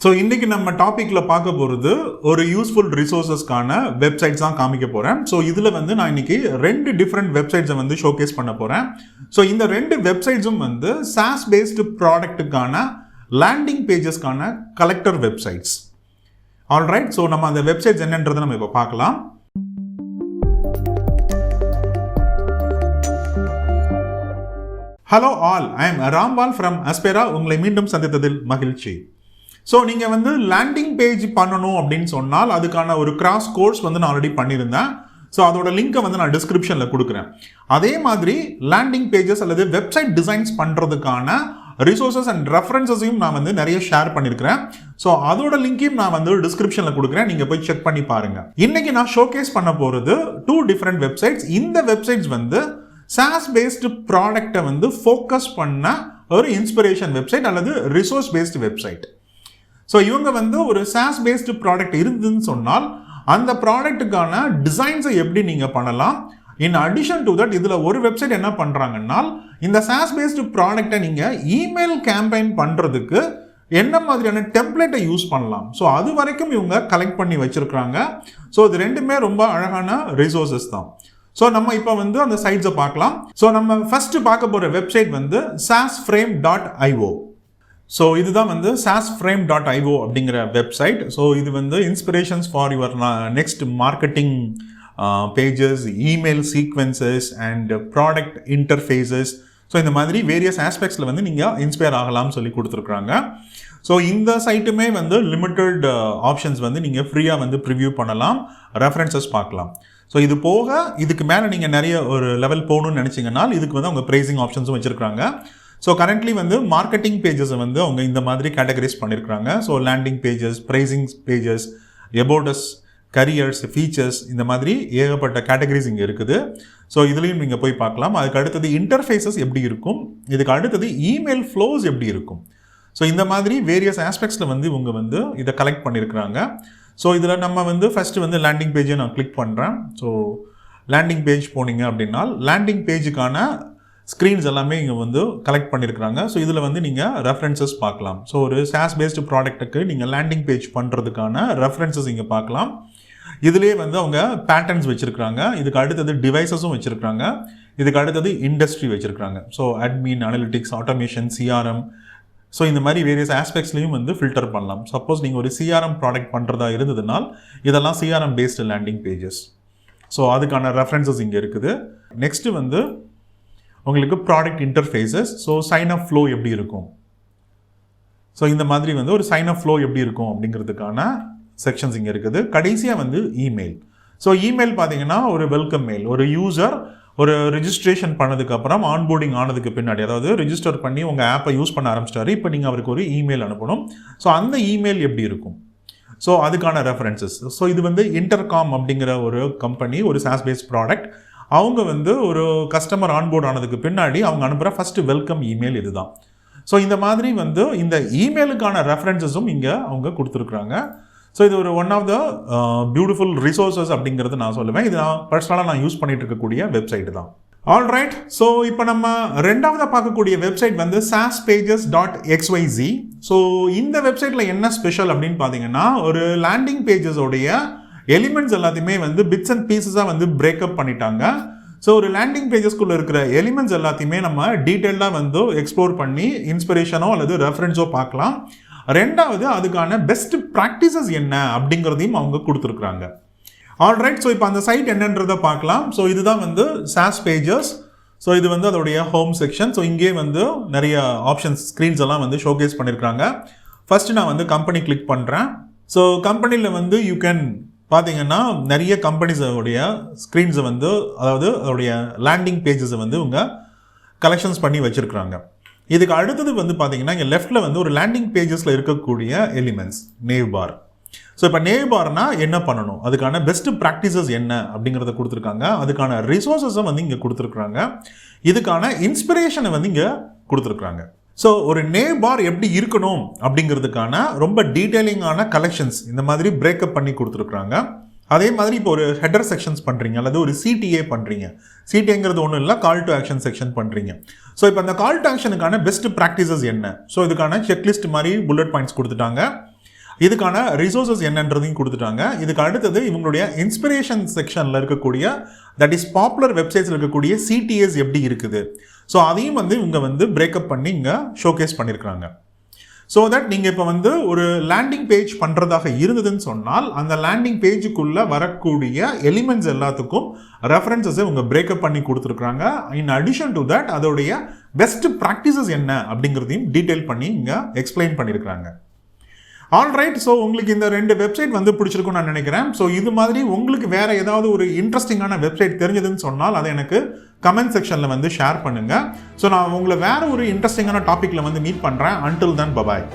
So இன்றைக்கி நம்ம டாப்பிக்கில் பார்க்க போகிறது ஒரு யூஸ்ஃபுல் ரிசோர்ஸஸ்க்கான வெப்சைட்ஸ் தான் காமிக்க போகிறேன். ஸோ இதில் வந்து நான் இன்றைக்கி 2 டிஃப்ரெண்ட் வெப்சைட்ஸை வந்து ஷோகேஸ் பண்ண போகிறேன். ஸோ இந்த 2 வெப்சைட்ஸும் வந்து சாஸ் பேஸ்டு ப்ராடக்ட்டுக்கான லேண்டிங் பேஜஸ்க்கான கலெக்டர் வெப்சைட்ஸ். ஆல்ரைட், ஸோ நம்ம அந்த வெப்சைட்ஸ் என்னன்றதை நம்ம இப்போ பார்க்கலாம். Hello all, I am Rampal from Aspira. உங்களை மீண்டும் சந்தித்ததில் மகிழ்ச்சி. ஸோ நீங்கள் வந்து லேண்டிங் பேஜ் பண்ணணும் அப்படின்னு சொன்னால் அதுக்கான ஒரு கிராஸ் கோர்ஸ் வந்து நான் ஆல்ரெடி பண்ணியிருந்தேன். ஸோ அதோட லிங்கை வந்து நான் டிஸ்கிரிப்ஷனில் கொடுக்குறேன். அதே மாதிரி லேண்டிங் பேஜஸ் அல்லது வெப்சைட் டிசைன்ஸ் பண்ணுறதுக்கான ரிசோர்ஸஸ் அண்ட் ரெஃபரன்சஸையும் நான் வந்து நிறைய ஷேர் பண்ணியிருக்கிறேன். ஸோ அதோட லிங்கையும் நான் வந்து டிஸ்கிரிப்ஷனில் கொடுக்குறேன், நீங்கள் போய் செக் பண்ணி பாருங்கள். இன்றைக்கி நான் ஷோகேஸ் பண்ண போகிறது 2 டிஃப்ரெண்ட் வெப்சைட்ஸ். இந்த வெப்சைட்ஸ் வந்து சாஸ் பேஸ்டு ப்ராடக்டை வந்து ஃபோக்கஸ் பண்ண ஒரு இன்ஸ்பிரேஷன் வெப்சைட் அல்லது ரிசோர்ஸ் பேஸ்டு வெப்சைட். ஸோ இவங்க வந்து ஒரு சாஸ் பேஸ்டு ப்ராடக்ட் இருந்துன்னு சொன்னால் அந்த ப்ராடக்ட்டுக்கான டிசைன்ஸை எப்படி நீங்கள் பண்ணலாம். இன் அடிஷன் டு தட் இதில் ஒரு வெப்சைட் என்ன பண்ணுறாங்கன்னா இந்த சாஸ் பேஸ்டு ப்ராடக்டை நீங்கள் இமெயில் கேம்பெயின் பண்ணுறதுக்கு என்ன மாதிரியான டெம்ப்ளேட்டை யூஸ் பண்ணலாம். ஸோ அது வரைக்கும் இவங்க கலெக்ட் பண்ணி வச்சுருக்குறாங்க. ஸோ இது ரெண்டுமே ரொம்ப அழகான ரிசோர்ஸஸ் தான். ஸோ நம்ம இப்போ வந்து அந்த சைட்ஸை பார்க்கலாம். ஸோ நம்ம ஃபஸ்ட்டு பார்க்க போகிற வெப்சைட் வந்து saasframe.io. ஸோ இதுதான் வந்து saasframe.io அப்படிங்கிற வெப்சைட். ஸோ இது வந்து inspirations for your next marketing pages, email sequences and product interfaces. So இந்த மாதிரி வேரியஸ் ஆஸ்பெக்ட்ஸில் வந்து நீங்கள் இன்ஸ்பயர் ஆகலாம்னு சொல்லி கொடுத்துருக்குறாங்க. ஸோ இந்த சைட்டுமே வந்து லிமிட்டட் ஆப்ஷன்ஸ் வந்து நீங்கள் ஃப்ரீயாக வந்து ப்ரிவ்யூ பண்ணலாம், ரெஃபரன்சஸ் பார்க்கலாம். ஸோ இது போக இதுக்கு மேலே நீங்கள் நிறைய ஒரு லெவல் போகணும்னு நினச்சிங்கன்னா இதுக்கு வந்து அவங்க ப்ரைஸிங் ஆப்ஷன்ஸும் வச்சுருக்காங்க. ஸோ கரண்ட்லி வந்து மார்க்கெட்டிங் பேஜஸை வந்து அவங்க இந்த மாதிரி கேட்டகரைஸ் பண்ணியிருக்கிறாங்க. So landing pages, pricing pages, abouts, careers, features, இந்த மாதிரி ஏகப்பட்ட கேட்டகரிஸ் இங்கே இருக்குது. ஸோ இதுலேயும் நீங்கள் போய் பார்க்கலாம். அதுக்கு அடுத்தது இன்டர்ஃபேஸஸ் எப்படி இருக்கும், இதுக்கு அடுத்தது இமெயில் ஃப்ளோஸ் எப்படி இருக்கும். ஸோ இந்த மாதிரி வேரியஸ் ஆஸ்பெக்ட்ஸில் வந்து இவங்க வந்து இதை கலெக்ட் பண்ணியிருக்கிறாங்க. ஸோ இதில் நம்ம வந்து ஃபஸ்ட்டு வந்து லேண்டிங் பேஜை நான் கிளிக் பண்ணுறேன். ஸோ லேண்டிங் பேஜ் போனீங்க அப்படின்னா லேண்டிங் பேஜுக்கான ஸ்க்ரீன்ஸ் எல்லாமே இங்கே வந்து கலெக்ட் பண்ணியிருக்கிறாங்க. ஸோ இதில் வந்து நீங்கள் ரெஃபரன்சஸ் பார்க்கலாம். ஸோ ஒரு சாஸ் பேஸ்டு ப்ராடக்ட்டுக்கு நீங்கள் லேண்டிங் பேஜ் பண்ணுறதுக்கான ரெஃபரன்சஸ் இங்கே பார்க்கலாம். இதுலேயே வந்து அவங்க பேட்டர்ன்ஸ் வச்சுருக்காங்க. இதுக்கு அடுத்தது டிவைசஸும் வச்சுருக்காங்க. இதுக்கு அடுத்தது இண்டஸ்ட்ரி வச்சுருக்காங்க. So admin, analytics, automation, CRM. So இந்த மாதிரி வேரியஸ் ஆஸ்பெக்ட்ஸ்லையும் வந்து ஃபில்டர் பண்ணலாம். சப்போஸ் நீங்கள் ஒரு சிஆர்எம் ப்ராடக்ட் பண்ணுறதா இருந்ததுனால் இதெல்லாம் CRM based landing pages. So அதுக்கான ரெஃபரன்சஸ் இங்கே இருக்குது. நெக்ஸ்ட்டு வந்து உங்களுக்கு product interfaces. So sign up flow எப்படி இருக்கும், ஸோ இந்த மாதிரி வந்து ஒரு சைன் அப் ஃப்ளோ எப்படி இருக்கும் அப்படிங்கிறதுக்கான செக்ஷன்ஸ் இங்கே இருக்குது. கடைசியாக வந்து இமெயில். ஸோ இமெயில் பார்த்தீங்கன்னா ஒரு வெல்கம் மெயில். ஒரு யூசர் ஒரு ரிஜிஸ்ட்ரேஷன் பண்ணதுக்கப்புறம் ஆன்போர்டிங் ஆனதுக்கு பின்னாடி, அதாவது ரிஜிஸ்டர் பண்ணி உங்கள் ஆப்பை யூஸ் பண்ண ஆரம்பிச்சிட்டாரு, இப்போ நீங்கள் அவருக்கு ஒரு இமெயில் அனுப்பணும். ஸோ அந்த இமெயில் எப்படி இருக்கும், ஸோ அதுக்கான ரெஃபரன்சஸ். ஸோ இது வந்து இன்டர்காம் அப்படிங்கிற ஒரு கம்பெனி, ஒரு சாஸ் பேஸ்ட் ப்ராடக்ட். அவங்க வந்து ஒரு கஸ்டமர் ஆன்போர்ட் ஆனதுக்கு பின்னாடி அவங்க அனுப்புகிற ஃபஸ்ட்டு வெல்கம் இமெயில் இதுதான். ஸோ இந்த மாதிரி வந்து இந்த இமெயிலுக்கான ரெஃபரன்சஸும் இங்கே அவங்க கொடுத்துருக்குறாங்க. ஸோ இது ஒரு one of the beautiful resources அப்படிங்கிறது நான் சொல்லுவேன். இது நான் பர்சனலாக யூஸ் பண்ணிட்டு இருக்கக்கூடிய வெப்சைட்டு தான். ஆல்ரைட், ஸோ இப்போ நம்ம ரெண்டாவதாக பார்க்கக்கூடிய வெப்சைட் வந்து saaspages.xyz. ஸோ இந்த வெப்சைட்டில் என்ன ஸ்பெஷல் அப்படின்னு பார்த்தீங்கன்னா ஒரு லேண்டிங் பேஜஸோடைய எலிமெண்ட்ஸ் எல்லாத்தையுமே வந்து பிட்ஸ் அண்ட் பீசஸாக வந்து பிரேக்கப் பண்ணிட்டாங்க. ஸோ ஒரு லேண்டிங் பேஜஸ்குள்ளே இருக்கிற எலிமெண்ட்ஸ் எல்லாத்தையுமே நம்ம டீட்டெயிலாக வந்து எக்ஸ்ப்ளோர் பண்ணி இன்ஸ்பிரேஷனோ அல்லது ரெஃபரன்ஸோ பார்க்கலாம். ரெண்டாவது அதுக்கான பெஸ்ட் ப்ராக்டிசஸ் என்ன அப்படிங்கிறதையும் அவங்க கொடுத்துருக்குறாங்க. ஆல்ரைட், ஸோ இப்போ அந்த சைட் என்னன்றதை பார்க்கலாம். ஸோ இதுதான் வந்து சாஸ் பேஜஸ். ஸோ இது வந்து அதோடைய ஹோம் செக்ஷன். ஸோ இங்கே வந்து நிறைய ஆப்ஷன்ஸ், ஸ்க்ரீன்ஸ் எல்லாம் வந்து ஷோகேஸ் பண்ணியிருக்காங்க. ஃபஸ்ட்டு நான் வந்து கம்பெனி கிளிக் பண்ணுறேன். ஸோ கம்பெனியில் வந்து யூ கேன் பார்த்தீங்கன்னா நிறைய கம்பெனிஸோடைய ஸ்க்ரீன்ஸை வந்து, அதாவது அதோடைய லேண்டிங் பேஜஸை வந்து இவங்க கலெக்ஷன்ஸ் பண்ணி வச்சுருக்குறாங்க. இதுக்கு அடுத்தது வந்து பார்த்தீங்கன்னா இங்கே லெஃப்ட்டில் வந்து ஒரு லேண்டிங் பேஜஸில் இருக்கக்கூடிய எலிமெண்ட்ஸ், நேவ் பார். ஸோ இப்போ நேவ் பார்னா என்ன பண்ணணும், அதுக்கான பெஸ்ட்டு ப்ராக்டிசஸ் என்ன அப்படிங்கிறத கொடுத்துருக்காங்க. அதுக்கான ரிசோர்ஸஸை வந்து இங்கே கொடுத்துருக்குறாங்க. இதுக்கான இன்ஸ்பிரேஷனை வந்து இங்கே கொடுத்துருக்குறாங்க. ஸோ ஒரு நேவ் பார் எப்படி இருக்கணும் அப்படிங்கிறதுக்கான ரொம்ப டீட்டெயிலிங்கான கலெக்ஷன்ஸ் இந்த மாதிரி பிரேக்கப் பண்ணி கொடுத்துருக்குறாங்க. அதே மாதிரி இப்போ ஒரு ஹெடர் செக்ஷன்ஸ் பண்ணுறீங்க அல்லது ஒரு சிடிஏ பண்ணுறீங்க. சிடிஏங்கிறது ஒன்றும் இல்லை, கால் டு ஆக்ஷன் செக்ஷன் பண்ணுறீங்க. ஸோ இப்போ அந்த கால் டு ஆக்ஷனுக்கான பெஸ்ட் ப்ராக்டிசஸ் என்ன, ஸோ இதுக்கான செக்லிஸ்ட் மாதிரி புல்லட் பாயிண்ட்ஸ் கொடுத்துட்டாங்க. இதுக்கான ரிசோர்ஸஸ் என்னன்றதையும் கொடுத்துட்டாங்க. இதுக்கு அடுத்தது இவங்களுடைய இன்ஸ்பிரேஷன் செக்ஷனில் இருக்கக்கூடிய தட் இஸ் பாப்புலர் வெப்சைட்ஸில் இருக்கக்கூடிய சிடிஎஸ் எப்படி இருக்குது, ஸோ அதையும் வந்து இவங்க வந்து பிரேக்கப் பண்ணி இங்கே ஷோகேஸ் பண்ணியிருக்கிறாங்க. ஸோ தட் நீங்கள் இப்போ வந்து ஒரு லேண்டிங் பேஜ் பண்ணுறதாக இருந்ததுன்னு சொன்னால் அந்த லேண்டிங் பேஜுக்குள்ளே வரக்கூடிய எலிமெண்ட்ஸ் எல்லாத்துக்கும் ரெஃபரன்சஸை இவங்க பிரேக்கப் பண்ணி கொடுத்துருக்குறாங்க. இன் அடிஷன் டு தட் அதோடைய பெஸ்ட் ப்ராக்டிசஸ் என்ன அப்படிங்கிறதையும் டீட்டெயில் பண்ணி இங்கே எக்ஸ்பிளைன் பண்ணியிருக்கிறாங்க. ஆல்ரைட், ஸோ உங்களுக்கு இந்த 2 வெப்சைட் வந்து பிடிச்சிருக்குன்னு நான் நினைக்கிறேன். ஸோ இது மாதிரி உங்களுக்கு வேறு ஏதாவது ஒரு இன்ட்ரெஸ்டிங்கான வெப்சைட் தெரிஞ்சதுன்னு சொன்னால் அதை எனக்கு கமெண்ட் செக்ஷனில் வந்து ஷேர் பண்ணுங்கள். ஸோ நான் உங்களை வேறு ஒரு இன்ட்ரெஸ்டிங்கான டாப்பிக்கில் வந்து மீட் பண்ணுறேன். Until then bye bye.